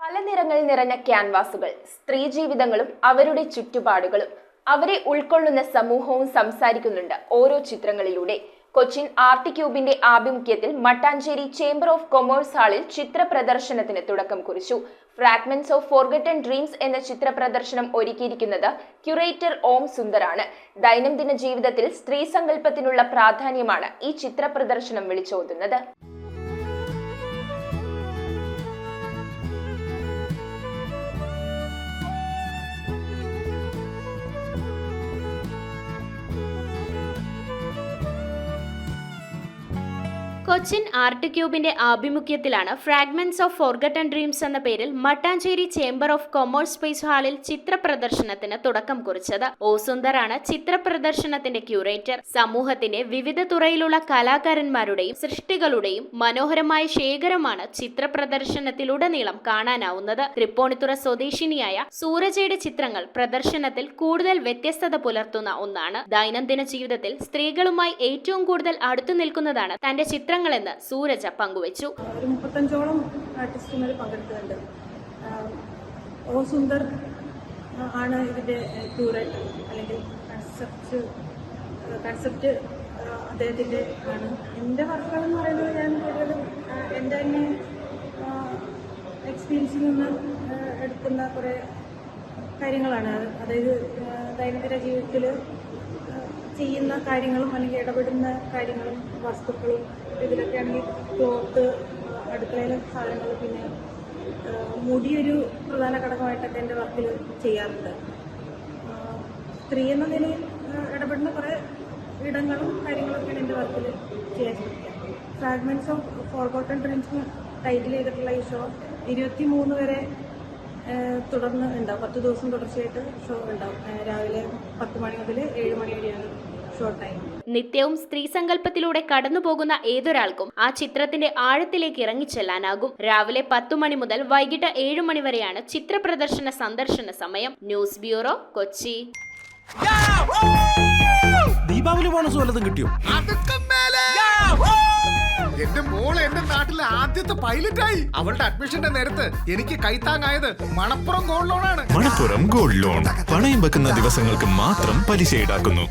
പല നിറങ്ങൾ നിറഞ്ഞ ക്യാൻവാസുകൾ, സ്ത്രീ ജീവിതങ്ങളും അവരുടെ ചുറ്റുപാടുകളും അവരെ ഉൾക്കൊള്ളുന്ന സമൂഹവും സംസാരിക്കുന്നുണ്ട് ഓരോ ചിത്രങ്ങളിലൂടെ. കൊച്ചിൻ ആർട്ട് ക്യൂബിന്റെ ആഭിമുഖ്യത്തിൽ മട്ടാഞ്ചേരി ചേംബർ ഓഫ് കൊമേഴ്സ് ഹാളിൽ ചിത്ര പ്രദർശനത്തിന് തുടക്കം കുറിച്ചു. ഫ്രാഗ്മെന്റ്സ് ഓഫ് ഫോർഗട്ടൺ ഡ്രീംസ് എന്ന ചിത്ര പ്രദർശനം ഒരുക്കിയിരിക്കുന്നത് ക്യൂറേറ്റർ ഓം സുന്ദറാണ്. ദൈനംദിന ജീവിതത്തിൽ സ്ത്രീ സങ്കല്പത്തിനുള്ള പ്രാധാന്യമാണ് ഈ ചിത്ര പ്രദർശനം വിളിച്ചോതുന്നത്. കൊച്ചിൻ ആർട്ട് ക്യൂബിന്റെ ആഭിമുഖ്യത്തിലാണ് ഫ്രാഗ്മെന്റ്സ് ഓഫ് ഫോർഗട്ടൺ ഡ്രീംസ് എന്ന പേരിൽ Mattancherry chamber of commerce space ഹാളിൽ ചിത്ര പ്രദർശനത്തിന് തുടക്കം കുറിച്ചത്. ഓ സുന്ദറാണ് ചിത്ര പ്രദർശനത്തിന്റെ ക്യൂറേറ്റർ. സമൂഹത്തിന്റെ വിവിധ തുറയിലുള്ള കലാകാരന്മാരുടെയും സൃഷ്ടികളുടെയും മനോഹരമായ ശേഖരമാണ് ചിത്ര പ്രദർശനത്തിലുടനീളം കാണാനാവുന്നത്. തൃപ്പൂണിത്തുറ സ്വദേശിനിയായ സൂരജയുടെ ചിത്രങ്ങൾ പ്രദർശനത്തിൽ കൂടുതൽ വ്യത്യസ്തത പുലർത്തുന്ന ഒന്നാണ്. ദൈനംദിന ജീവിതത്തിൽ സ്ത്രീകളുമായി ഏറ്റവും കൂടുതൽ അടുത്തു നിൽക്കുന്നതാണ് തന്റെ ചിത്രങ്ങളെന്ന് സൂരജ പങ്കുവച്ചു. 35ഓളം ആർട്ടിസ്റ്റുമാർ പങ്കെടുക്കുന്നുണ്ട്. ഓ സുന്ദർ ആണ് ഇതിന്റെ ക്യൂറേറ്റർ, അല്ലെങ്കിൽ കൺസെപ്റ്റ് അദ്ദേഹത്തിന്റെ ആണ്. എൻ്റെ വർക്കുകൾ എന്ന് പറയുന്നത് ഞാൻ കൂടുതലും എൻ്റെ തന്നെ എക്സ്പീരിയൻസിൽ നിന്ന് എടുക്കുന്ന കുറേ കാര്യങ്ങളാണ്. അതായത് ദൈനംദിന ജീവിതത്തിൽ ചെയ്യുന്ന കാര്യങ്ങളും അല്ലെങ്കിൽ ഇടപെടുന്ന കാര്യങ്ങളും വസ്തുക്കളും, ഇതിലൊക്കെ ആണെങ്കിൽ ക്ലോത്ത്, അടുക്കളയിലെ സാധനങ്ങൾ, പിന്നെ മുടിയൊരു പ്രധാന ഘടകമായിട്ടൊക്കെ എൻ്റെ വർക്കിൽ ചെയ്യാറുണ്ട്. സ്ത്രീ എന്ന നിലയിൽ ഇടപെടുന്ന കുറേ ഇടങ്ങളും കാര്യങ്ങളൊക്കെയാണ് എൻ്റെ വർക്കിൽ ചെയ്യാൻ ശ്രമിക്കുക. Fragments of forgotten dreams title ചെയ്തിട്ടുള്ള ഈ ഷോ 23 വരെ തുടർന്ന് ഉണ്ടാവും. 10 ദിവസം തുടർച്ചയായിട്ട് ഷോ ഉണ്ടാവും. രാവിലെ 10 മണി മുതൽ 7 മണി വരെയാണ് ഷോ ടൈം. നിത്യവും സ്ത്രീ സങ്കല്പത്തിലൂടെ കടന്നുപോകുന്ന ഏതൊരാൾക്കും ആ ചിത്രത്തിന്റെ ആഴത്തിലേക്ക് ഇറങ്ങിച്ചെല്ലാനാകും. രാവിലെ 10 മണി മുതൽ വൈകിട്ട് 7 മണി വരെയാണ് ചിത്ര പ്രദർശന സന്ദർശന സമയം. News bureau, Kochi. Deepavali bonus വല്ലതും കിട്ടിയോ? എന്റെ മോള് എന്റെ നാട്ടിലെ ആദ്യത്തെ പൈലറ്റായി. അവളുടെ അഡ്മിഷന്റെ നേരത്ത് എനിക്ക് കൈത്താങ്ങായത് മണപ്പുറം ഗോൾഡ് ലോണാണ്. മണപ്പുറം ഗോൾഡ് ലോൺ പണയം വെക്കുന്ന ദിവസങ്ങൾക്ക് മാത്രം പലിശ ഈടാക്കുന്നു.